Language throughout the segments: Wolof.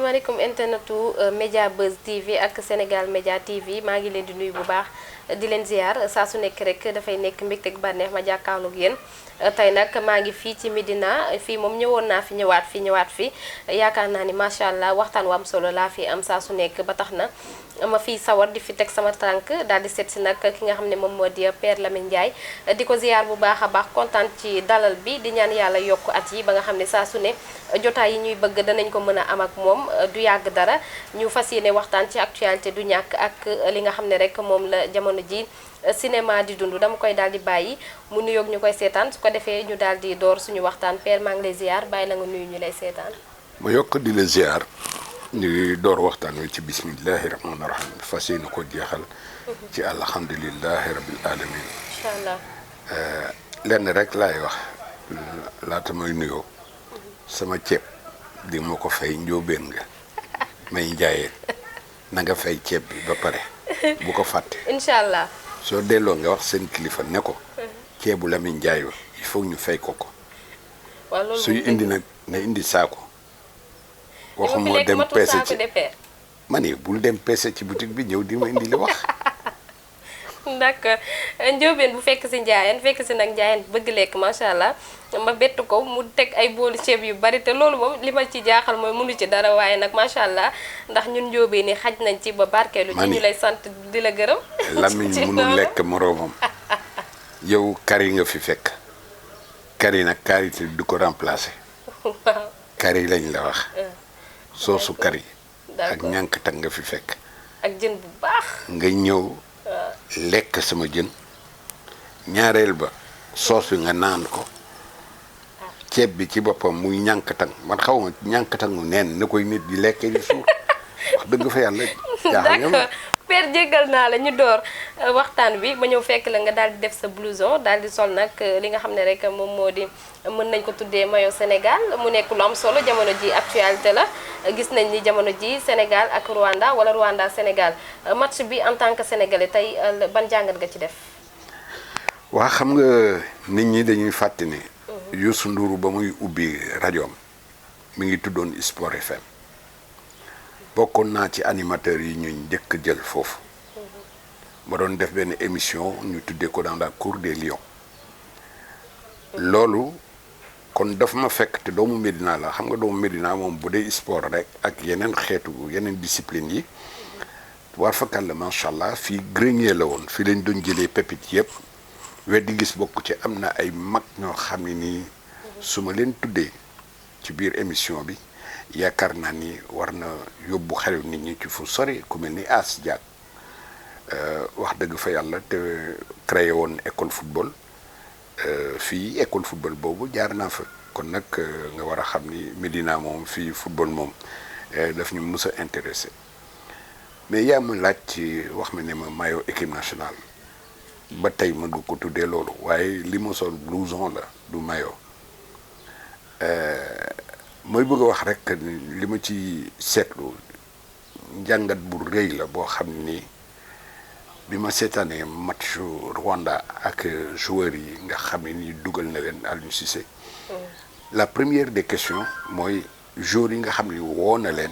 asalaamaaleykum internetu Média Buzz TV ak Sénégal Média TV maa ngi leen di nuyu bu baax di leen ziar saa su nekk rek dafay nekk mbégte ak bànneex ma jàkkaarloog yéen tey nag maa ngi fii ci Médina fii moom ñëwoon naa fi ñëwaat fi yaakaar naa ni macha allah waxtaan wu am solo laa fi am saa su nekk ba tax na ma fiy sawar di fi teg sama tànk daal di seet si nag ki nga xam ne moom moo di Père Lamine Ndiaye di ko ziar bu baax a baax kontaan ci dalal bi di ñaan yàlla yokk at yi ba nga xam ne saa su ne jotaay yi ñuy bëgg danañ ko mën a am ak moom du yàgg dara ñu fas yéene waxtaan ci actualité du ñàkk ak li nga xam ne rek moom la jamono ji cinéma di dund dama koy daal di bàyyi mu nuyoog ñu koy seetaan su ko defee ñu daal di door suñu waxtaan Père maa ngi lay ziar bàyyi la nga nuyu ñu lay seetaan. ma yokk di la ziar ñu door waxtaan wi ci bismillahi rahmaani rahim fas yéene ko jeexal ci alhamdulilahi rabil alamin incha allah. lenn rek laay wax laata may nuyoo sama ceeb di ma ko fay njóobeen nga may njaayeen na nga fay ceeb bi ba pare bu ko fàtte. incha allah. soo delloo nga wax seen kilifa ne ko ceebu Lamine Ndiaye wa il faut ñu fay ko. waaw loolu suy indi nag nga indi saako. waxuma dem peese ci ma ne bul dem peese ci boutique bi ñëw di ma indi li wax. d'accord njóobeen bu fekk si njaayeen fekk si nag njaayeen bëgg lekk macha allah ma bett ko mu teg ay boolu ceeb yu bari te loolu moom li ma ci jaaxal mooy mënu ci dara waaye nag macha allah ndax ñun njóobeen ni xaj nañ ci ba barkeelu ci ñu lay sant di la gërëm. Lamine mënu lekk moroomam yow kari nga fi fekk kari nag karité du ko remplacer. waaw kari lañ la wax. soosu kari. ak d'accord ñànk tak nga fi fekk. ak jën bu baax. nga ñëw lekk sama jën ñaareel ba soos bi nga naan ko ceeb bi ci boppam muy ñànkatang man xaw ma ñànkatangu neen na koy nit di lekkee di suur wax dëgg fa yàlla jaaxal nga ma. d'accord Père jéggal naa la ñu door waxtaan bi ba ñëw fekk la nga daal di def sa blouson daal di sol nag li nga xam ne rek moom moo di mën nañ ko tuddee maillot Sénégal mu nekk lu am solo jamono ji actualité la gis nañ ni jamono ji Sénégal ak Rwanda wala Rwanda Sénégal match bi en tant que sénégalais tey ban jàngat nga ci def. waa xam nga nit ñi dañuy fàtte ne Youssou Ndour ba muy ubbi rajoom mi ngi tuddoon Sport FM bokkoon naa ci animateurs yi ñu njëkk jël foofu ma doon def benn émission ñu tuddee ko dans la cour des lions loolu kon dafa ma fekk te doomu Médina la xam nga doomu Médina moom bu dee sport rek ak yeneen xeetu yeneen discipline yi war fakal la macha allah fii grenier la woon fii lañ doon jëlee pépite yëpp weddi gis bokk ci am na ay mag ñoo xam ne nii su ma leen tuddee ci biir émission bi yaakaar naa ni war na yóbbu xelu nit ñi ci fu sori ku mel ni As Diak wax dëgg fa yàlla te créé woon école football fii école football boobu jaar naa fa kon nag nga war a xam ni Médina moom fii football moom daf ñu mës a intéressé mais yaa ma laaj ci wax ma ne ma maillot équipe nationale ba tey mën nga ko tuddee loolu waaye li ma sol blouson la du maillot mooy bëgg a wax rek li ma ci seetlu njàngat bu rëy la boo xam ni bi ma seetaanee match Rwanda ak joueurs yi nga xam ne ni dugal na leen Aliou Cissé la première des questions mooy joueurs yi nga xam ne woo na leen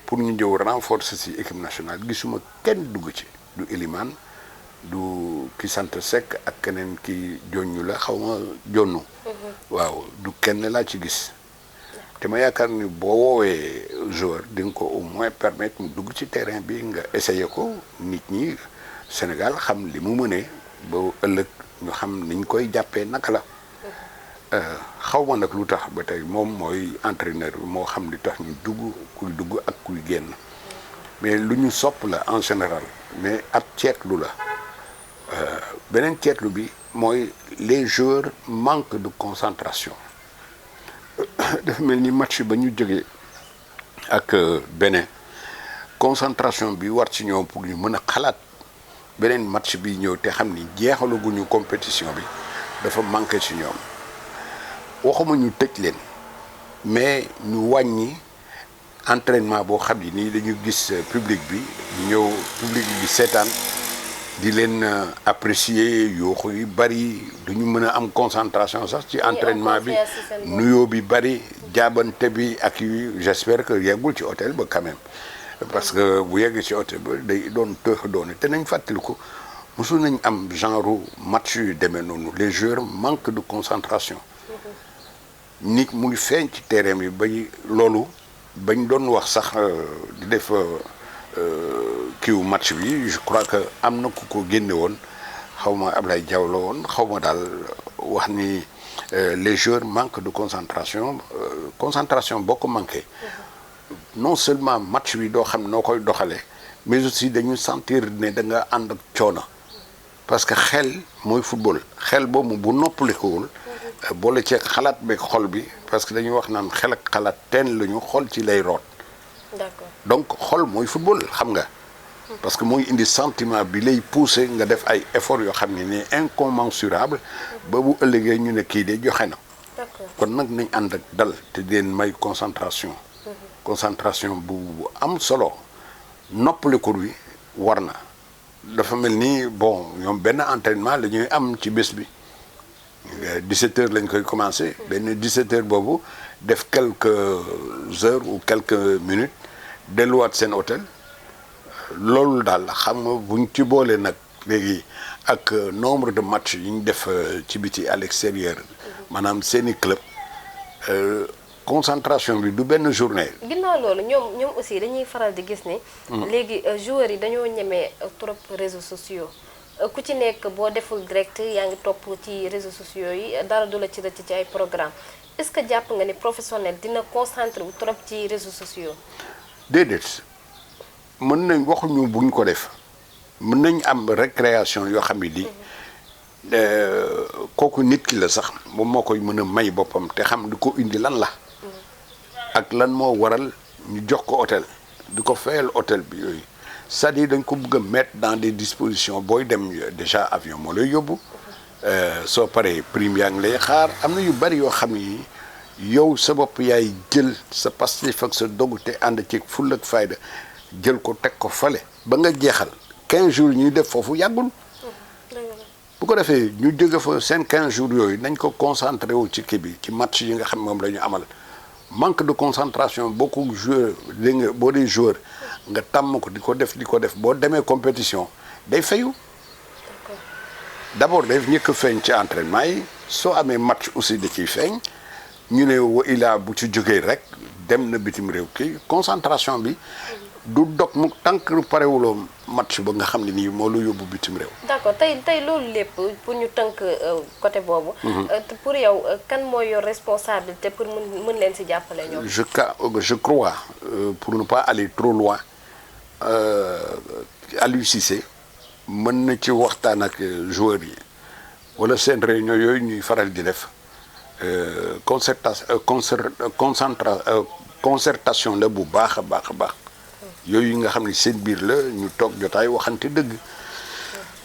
pour ñu ñëw renforcer ci équipe nationale gisuma kenn dugg ci du Elimane du ki sant Seck ak keneen ki joñu la xaw ma jonnu waaw du kenn laa ci gis te ma yaakaar ni boo woowee joueur di nga ko au moins permettre mu dugg ci terrain bi nga essayer ko nit ñi Sénégal xam li mu mënee ba ëllëg ñu xam niñ koy jàppee naka la xaw ma nag lu tax ba tey moom mooy entraîneur bi moo xam li tax ñu kuy dugg ak kuy génn mais lu ñu sopp la en général mais ab ceetlu la beneen ceetlu bi mooy les joueurs manquent de concentration dafa mel ni match ba ñu jógee ak Bénin concentration bi war ci ñoom pour ñu mën a xalaat beneen match bi ñëw te xam ni jeexalaguñu compétition bi dafa manqué ci ñoom waxuma ñu tëj leen mais ñu wàññi entraînement boo xam ni nii dañu gis public bi ñëw public bi seetaan di leen apprécier yooxu yu bari duñu mën a am concentration sax ci entraînement bi nuyoo bi bari jaabante bi ak yu j'espère que yeggul ci hôtel ba quand même parce que bu yeggee ci hôtel ba day doon tëx doone te nañ fàttaliku mosul nañ am genre match yu demee noonu les joueurs manquent de concentration nit mu ngi feeñ ci terrain bi bay loolu bañ doon wax sax di def kiiw match bi je crois que am na ku ko génne woon xaw ma Ablaye Diaw la woon xaw ma daal wax ni les joueurs manquent de concentration concentration boo ko manqué non seulement match bi doo xam noo koy doxalee mais aussi dañu sentir ne da nga ànd ak coono parce que xel mooy football xel boobu bu noppalikuwul boole ceeg xalaat beeg xol bi parce que dañuy wax naan xel ak xalaat teen la ñu xol ci lay root. D'accord. Donc xol mooy football xam nga. parce que mooy indi sentiment bi lay pousser nga def ay efforts yoo xam ne ni incommensurable ba bu ëllëgee ñu ne kii de joxe na. D'accord. kon nag nañ ànd ak dal te di leen may concentration. concentration bu am solo noppaliku bi war na. dafa mel ni bon ñoom benn entraînement la ñuy am ci bés bi 17h lañ koy commencer benn 17h boobu def quelques heures ou quelques minutes delluwaat seen hôtel loolu daal xam nga buñ ci boolee nag léegi ak nombre de matchs yi ñu def ci biti à l'extérieur maanaam seeni club concentration bi du benn journée. ginnaaw loolu ñoom aussi dañuy faral di gis ni. léegi joueurs yi dañoo ñemee trop réseaux sociaux ku ci nekk boo deful direct yaa ngi topp ci réseaux sociaux yi dara du la ci rëcc ci ay programme est-ce que jàpp nga ni professionnel dina concentré wu trop ci réseaux sociaux. déedéet mën nañ waxuñu buñ ko def mën nañ am récréation yoo xam ne di kooku nit ki la sax moom moo koy mën a may boppam te xam di ko indi lan la. ak lan moo waral ñu jox ko hôtel di ko fayal hôtel bi yooyu c'est-à-dire dañ ko bëgg a mettre dans des dispositions booy dem déjà avion moo lay yóbbu soo paree prime yaa ngi lay xaar am na yu bari yoo xam ni yow sa bopp yaay jël sa pastif ak sa dogu te ànd ci fulla ak fayda jël ko teg ko fale ba nga jeexal 15 jours ñuy def foofu yàggul bu ko defee ñu jóge fa seen 15 jours yooyu nañ ko concentré wu ci kii bi ci match yi nga xam moom la ñu amal manque de concentration beaucoup joueur dégg nga boo dee joueur nga tàmm ko di ko def boo demee compétition day fayu d'abord day ñëkk a feeñ ci entraînement yi soo amee match aussi da ciy feeñ ñu ne wa ilaa bu ci jógee rek dem na bitim réew kii concentration bi du dog mu tànk parewuloo match ba nga xam ne nii moo la yóbbu bitim réew. d'accord tey loolu lépp pour ñu tënk côté boobu. pour yow kan mooy yor responsabilité pour mën leen ci jàppale ñoom. je crois pour ne pas aller trop loin Aliou Cissé mën na ci waxtaan ak joueurs yi wala seen réunion yooyu ñuy faral di def concertation la bu baax a baax a baax. yooyu nga xam ne seen biir la ñu toog jotaay waxante dëgg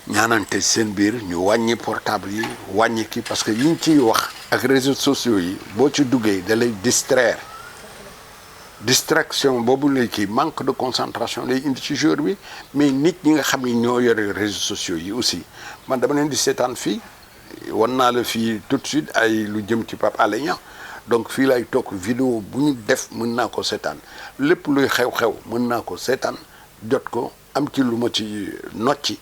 ñaanante seen biir ñu wàññi portable yi wàññi kii parce que yiñ ciy wax ak réseaux sociaux yi boo ci duggee da lay distraire distraction boobu lay kii manque de concentration lay indi ci joueur bi mais nit ñi nga xam ne ñoo yore réseaux sociaux yi aussi man dama leen di seetaan fii wan naa la fii tout de suite ay lu jëm ci Pape Alé Niang donc fii lay toog vidéo bu ñu def mën naa ko seetaan lépp luy xew-xew mën naa ko seetaan jot ko am ci lu ma ci nocci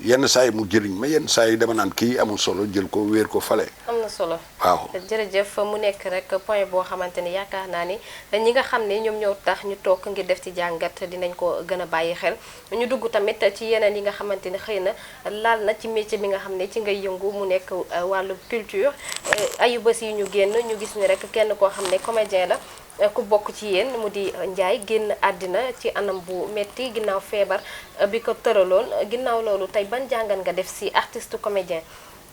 yenn saa yi mu jëriñ ma yenn saa yi dama naan kii amul solo jël ko wéer ko fale. am na solo waaw jërëjëf mu nekk rek point boo xamante ni yaakaar naa ni ñi nga xam ne ñoom ñoo tax ñu toog ngir def ci jàngat dinañ ko gën a bàyyi xel ñu dugg tamit ci yeneen yi nga xamante ni xëy na laal na ci métier bi nga xam ne ci ngay yëngu mu nekk wàllu culture ayu bés yi ñu génn ñu gis ni rek kenn koo xam ne comédien la ku bokk ci yéen mu di Ndiaye génn àddina ci anam bu metti ginnaaw feebar bi ko tëraloon ginnaaw loolu tey ban jàngat nga def ci artiste comédien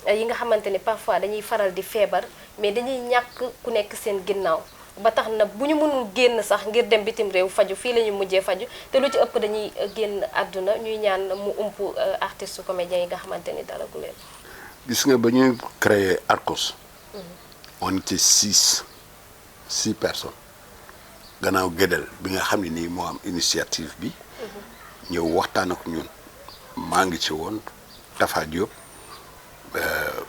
yi nga xamante ni parfois dañuy faral di feebar mais dañuy ñàkk ku nekk seen ginnaaw ba tax na bu ñu mënul génn sax ngir dem bitim réew faju fii la ñu mujjee faju te lu ci ëpp dañuy génn àdduna ñuy ñaan mu ump artiste comédien yi nga xamante ni dara gu leen. gis nga ba ñuy créer Arcos on était six personnes gannaaw Gédel bi nga xam ne nii moo am initiative bi ñëw waxtaan ak ñun maa ngi ci woon Tafa Diop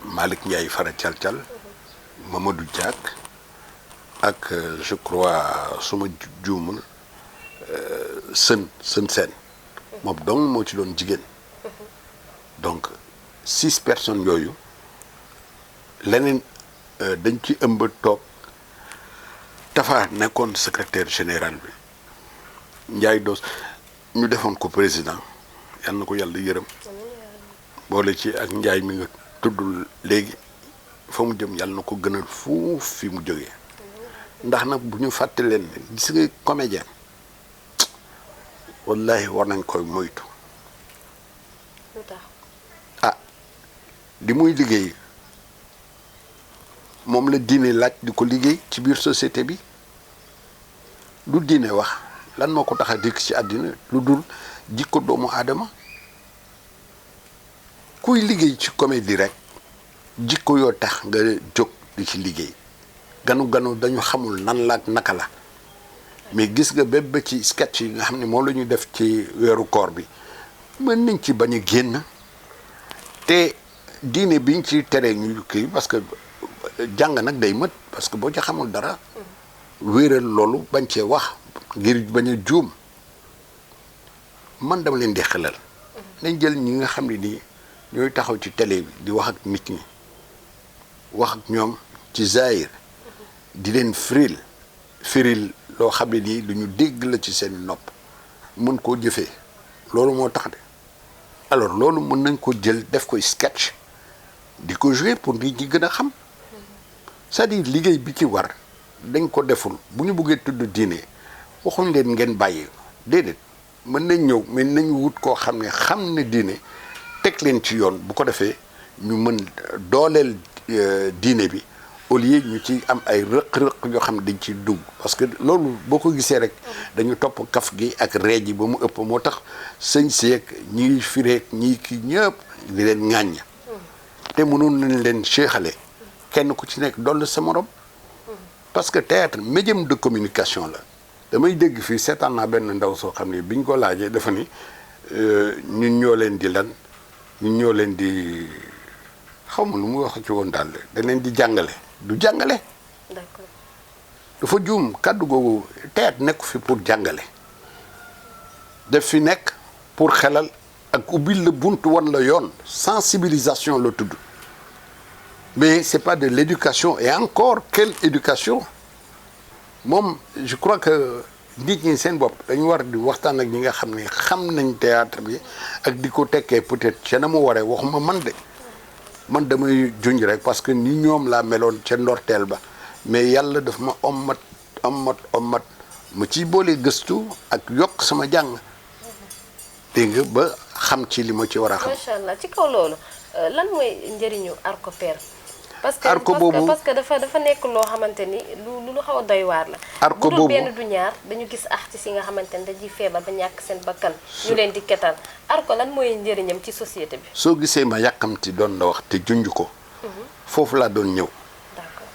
Malick Ndiaye Fara Thial Mamadou Diak ak je crois suma juumul sën seen moom donc moo ci doon jigéen donc 6 personnes yooyu leneen dañ ci ëmb toog Tafa nekkoon secrétaire général bi Ndiaye Dos ñu defoon ko président yal na ko yàlla yërëm boole ci ak Ndiaye mi nga tudd léegi fa mu jëm yàlla na ko gënal fuuf fi mu jógee ndax nag bu ñu fàtte leen gis nga comédien wallahi war nañ koy moytu ah di muy liggéey moom la diine laaj di ko liggéey ci biir société bi lu diine wax lan moo ko tax a dikk ci àddina lu dul jikko doomu aadama kuy liggéey ci comédie rek jikko yoo tax nga jóg di ci liggéey ganu dañu xamul nan la ak naka la mais gis nga bépp ba ci sketch yi nga xam ne moom la ñu def ci weeru koor bi mën nañ ci bañ a génn te diine biñ ci teree ñu kii parce que jàng nag day mët parce que boo ci xamul dara wéeral loolu bañ cee wax ngir bañ a juum man dama leen di xelal nañ jël ñi nga xam ne nii ñooy taxaw ci télé bi di wax ak nit ñi wax ak ñoom ci zaahir di leen firil loo xam ne nii lu ñu dégg la ci seen nopp mën koo jëfee loolu moo tax de alors loolu mën nañ ko jël def koy sketch di ko jouer pour nit ñi gën a xam c'est-à-dire liggéey bi ci war dañ ko deful bu ñu bëggee tudd diine waxuñ leen ngeen bàyyi déedéet mën nañ ñëw mais nañ wut koo xam ne diine teg leen ci yoon bu ko defee ñu mën dooleel diine bi au lieu ñu ci am ay rëq-rëq yoo xam ne dañ ciy dugg parce que loolu boo ko gisee rek dañu topp kaf gi ak reej yi ba mu ëpp moo tax sëñ seeg ñiy fireeg ñii kii ñëpp di leen ŋàññ te mënoon nañ leen séexale kenn ku ci nekk dolli sa morom parce que théâtre médium de communication la damay dégg fii seetaan naa benn ndaw soo xam ne biñ ko laajee dafa ni ñun ñoo leen di lan ñun ñoo leen di xaw ma lu mu wax ci woon daal da leen di jàngale du jàngale. d'accord dafa juum kàddu googu théâtre nekku fi pour jàngale daf fi nekk pour xelal ak ubbil la bunt wan la yoon sensibilisation la tudd mais c'est pas de l'éducation et encore quelle éducation moom je crois que nit ñi seen bopp dañu war di waxtaan ak ñi nga xam ne xam nañ théâtre bi ak di ko tekkee peut-être ca na mu waree waxuma man de man damay junj rek parce que ni ñoom laa meloon ca ndorteel ba mais yàlla daf ma ommat ma ciy boole gëstu ak yokk sama jàng dégg nga ba xam ci li ma ci war a xam. macha allah ci kaw loolu lan mooy njëriñu Arcopère. arco boobu parce que dafa nekk loo xamante ni lu xaw a doy waar la. arco boobu bu dul benn du ñaar dañu gis artistes yi nga xamante ni dañuy feebar ba ñàkk seen bakkan. ñu leen di ketal arco lan mooy njëriñam ci société bi. soo gisee ma yàkkamti doon la wax te junj ko. foofu laa doon ñëw. d'accord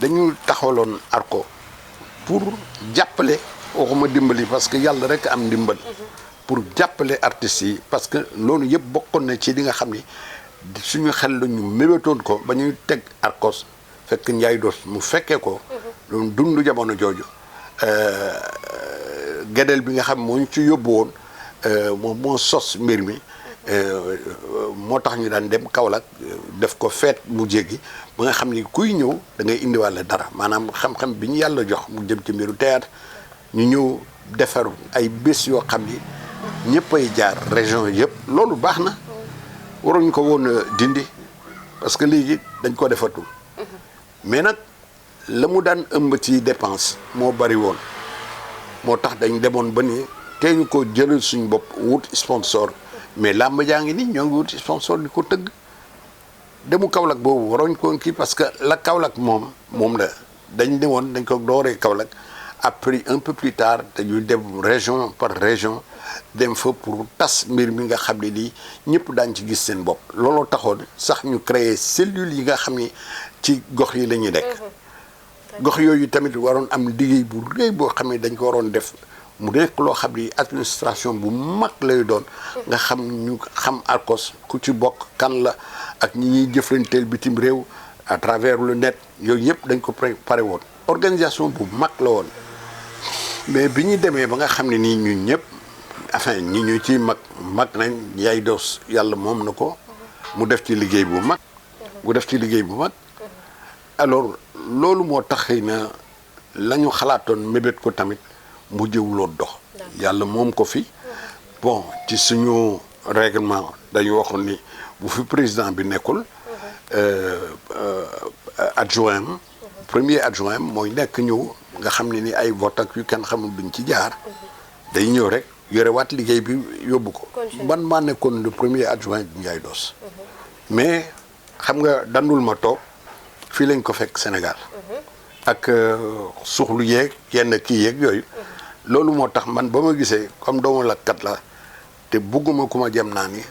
dañu taxawaloon arco pour jàppale waxuma dimbali parce que yàlla rek am ndimbal. pour jàppale artistes yi parce que loolu yëpp bokkoon na ci li nga xam ni. suñu xel la ñu mébétoon ko ba ñuy teg Arcos fekk Ndiaye Dos mu fekkee ko doon dund jamono jooju gedel bi nga xam moo ñu ci yóbbu woon moom moo sos mbir mi moo tax ñu daan dem Kaolack def ko feet mu jéggi ba nga xam ni kuy ñëw da ngay indiwaale dara maanaam xam-xam bi ñu yàlla jox mu jëm ci mbiru théâtre ñu ñëw defar ay bés yoo xam ni ñëpp ay jaar région yëpp loolu baax na waruñu ko woon dindi parce que léegi dañ ko defatul mais nag la mu daan ëmb ci dépense moo bari woon moo tax dañ demoon ba ni tey ñu ko jëlal suñu bopp wut sponsor mais làmb jaa ngi ni ñoo ngi wut sponsor di ko tëgg demu Kaolack boobu waruñ ko kii parce que la Kaolack moom la dañ demoon dañ ko dooree Kaolack après un peu plus tard dañuy dem région par région dem fa pour tas mbir mi nga xam ne lii ñëpp daañ ci gis seen bopp looloo taxoon sax ñu créer cellules yi nga xam ni ci gox yi la ñuy nekk gox yooyu tamit waroon am liggéey bu rëy boo xam ne dañ ko waroon def mu nekk loo xam ni administration bu mag lay doon nga xam ñu xam ARCOS ku ci bokk kan la ak ñi ñuy jëflanteel bitim réew à travers le net yooyu yëpp dañ ko pare woon organisation bu mag la woon mais bi ñu demee ba nga xam ne nii ñun ñëpp enfin ñi ñu ci mag nañ yaay dos yàlla moom na ko mu def ci liggéey bu mag alors loolu moo tax xëy na la ñu xalaatoon mébét ko tamit mu jëwuloo dox yàlla moom ko fi bon ci suñu règlement dañu waxoon ni bu fi président bi nekkul adjoint premier adjoint mooy nekk ñëw nga xam ne ni ay vote ak yu kenn xamul duñ ci jaar day ñëw rek yore waat liggéey bi yóbbu ko man maa nekkoon le premier adjoint Ndiaye Doss mais xam nga dandul ma toog fii lañ ko fekk Sénégal ak suxlu yeeg yenn kii yeeg yooyu loolu moo tax man ba ma gisee comme doomu lakkat la te bugguma ku ma jëm naa ni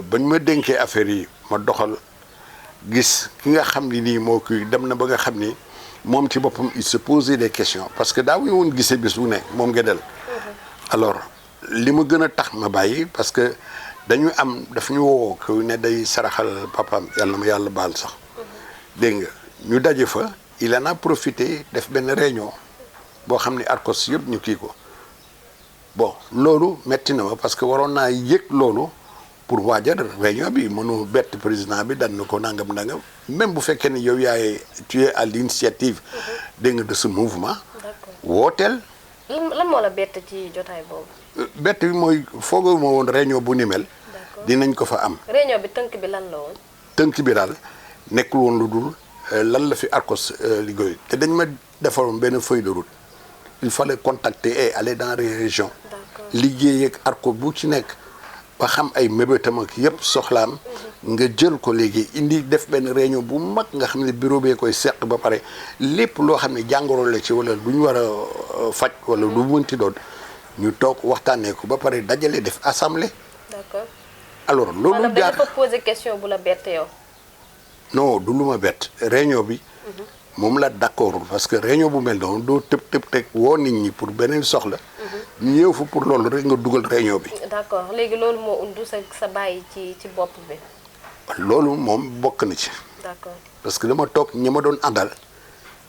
bañ ma dénkee affaire yi ma doxal gis ki nga xam ni nii moo kii dem na ba nga xam ni moom ci boppam il se posait des questions parce que daaw ñu woon gisee bis bu ne moom nga del alors li ma gën a tax ma bàyyi parce que dañu am daf ñu woo ko ne day saraxal papaam yàlla na ma yàlla baal sax dégg nga ñu daje fa il en a profité def benn réunion boo xam ne ARCOS yëpp ñu kii ko bon loolu metti na ma parce que waroon naa yëg loolu pour waajal réunion bi mënu bett président bi dan na ko nangam même bu fekkee ni yow yaay tu es à l'initiative dégg nga de ce mouvement wooteel lan moo la bett ci jotaay boobu bett bi mooy foogoo ma woon réunion bu ni mel dinañ ko fa am réunion bi tënk bi lan la woon tënk bi daal nekkul woon lu dul lan la fi ARCOS liggéey te dañ ma defaroon benn feuille de route il fallait contacter et aller dans les régions liggéey ak ARCOS bu ci nekk ba xam ay mébétam ak yëpp soxlaam nga jël ko léegi indi def benn réunion bu mag nga xam ne bureau bee koy seq ba pare lépp loo xam ne jàngoro la ci wala du ñu war a faj wala du mënti doon ñu toog waxtaanee ko ba pare dajale def assemblée. d'accord alors loolu jaar dafa poser question bu la bett yow. non du lu ma bett réunion bi. moom la d'accord parce que réunion bu mel noonu doo tëb teg woo nit ñi pour beneen soxla. ñu ñëw fa pour loolu rek nga dugal réunion bi. d'accord léegi loolu moo undu sa bàyyi ci bopp bi. loolu moom bokk na ci. d'accord parce que dama toog ñi ma doon àndal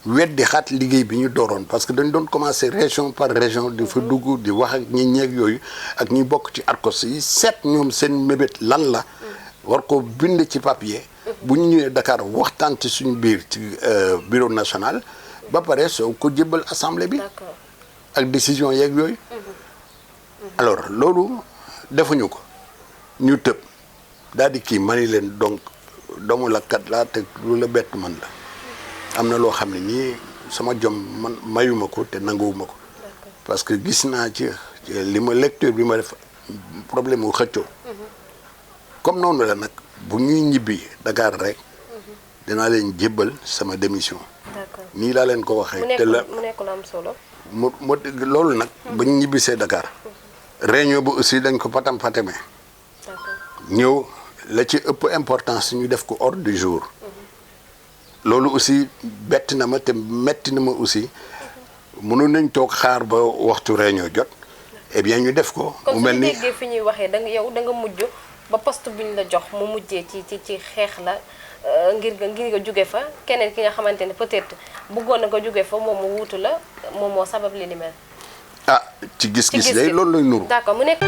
weddi xaat liggéey bi ñu dooroon parce que dañ doon commencer région par région di fa dugg di wax ak ñi ñeeg yooyu ak ñi bokk ci ARCOS yi seet ñoom seen mébét lan la. war ko bind ci papier. bu ñu ñëwee Dakar waxtaan ci suñu biir ci bureau national. ba pare soo ko jébbal assemblée bi. d'accord ak décision yeeg yooyu. alors loolu defuñu ko ñu tëb daal di kii mani leen donc doomu la kat laa te lu la bett man la am na loo xam ne nii sama jom man mayuma ko te nanguwuma ko parce que gis naa ci li ma lecture bi ma def problème wu xëccoo comme noonu la nag bu ñuy ñibbi Dakar rek dinaa leen jébbal sama démission. d'accord nii laa leen ko waxee. te la mu nekk lu am solo. mu loolu nag. ba ñu ñibbisee Dakar. réunion bu aussi dañ ko patam patame. ñëw la ci ëpp importance ñu def ko ordre du jour. loolu aussi bett na ma te metti na ma aussi mënoon nañ toog xaar ba waxtu réunion jot. eh bien ñu def ko. mu mel ni comme déggee fi ñuy waxee da nga mujj ba poste bi ñu la jox mu mujjee ci xeex la ngir nga jóge fa keneen ki nga xamante ne peut-être bëggoon na nga jóge fa moom mu wuutu la moom moo sabab li ni mel. ah ci gis-gis day loolu lay nuru. d'accord mu nekk.